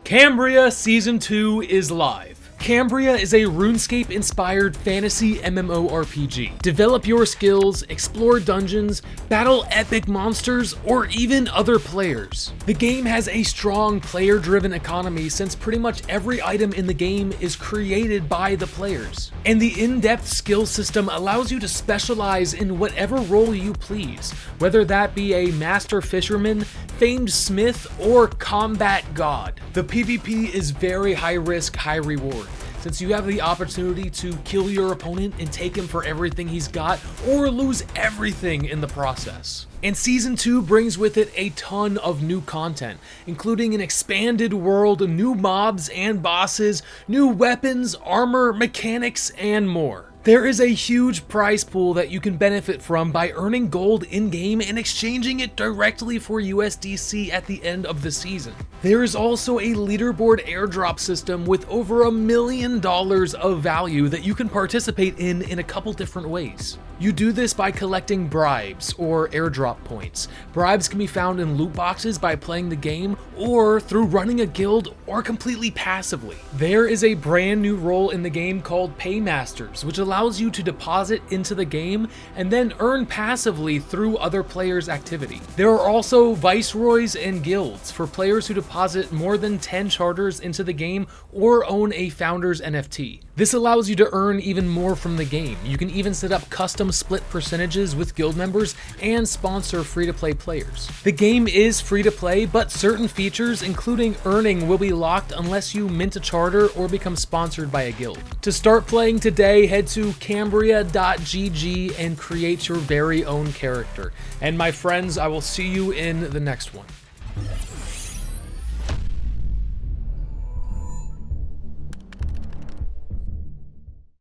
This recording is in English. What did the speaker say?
Cambria Season 2 is live. Cambria is a RuneScape-inspired fantasy MMORPG. Develop your skills, explore dungeons, battle epic monsters, or even other players. The game has a strong player-driven economy since pretty much every item in the game is created by the players. And the in-depth skill system allows you to specialize in whatever role you please, whether that be a master fisherman, famed smith, or combat god. The PvP is very high risk, high reward, since you have the opportunity to kill your opponent and take him for everything he's got, or lose everything in the process. And Season 2 brings with it a ton of new content, including an expanded world, new mobs and bosses, new weapons, armor, mechanics, and more. There is a huge prize pool that you can benefit from by earning gold in-game and exchanging it directly for USDC at the end of the season. There is also a leaderboard airdrop system with over $1 million of value that you can participate in a couple different ways. You do this by collecting bribes or airdrop points. Bribes can be found in loot boxes by playing the game or through running a guild or completely passively. There is a brand new role in the game called Paymasters, which allows you to deposit into the game and then earn passively through other players' activity. There are also viceroys and guilds for players who deposit more than 10 charters into the game or own a founder's NFT. This allows you to earn even more from the game. You can even set up custom split percentages with guild members and sponsor free-to-play players. The game is free-to-play, but certain features, including earning, will be locked unless you mint a charter or become sponsored by a guild. To start playing today, head to cambria.gg and create your very own character. And my friends, I will see you in the next one.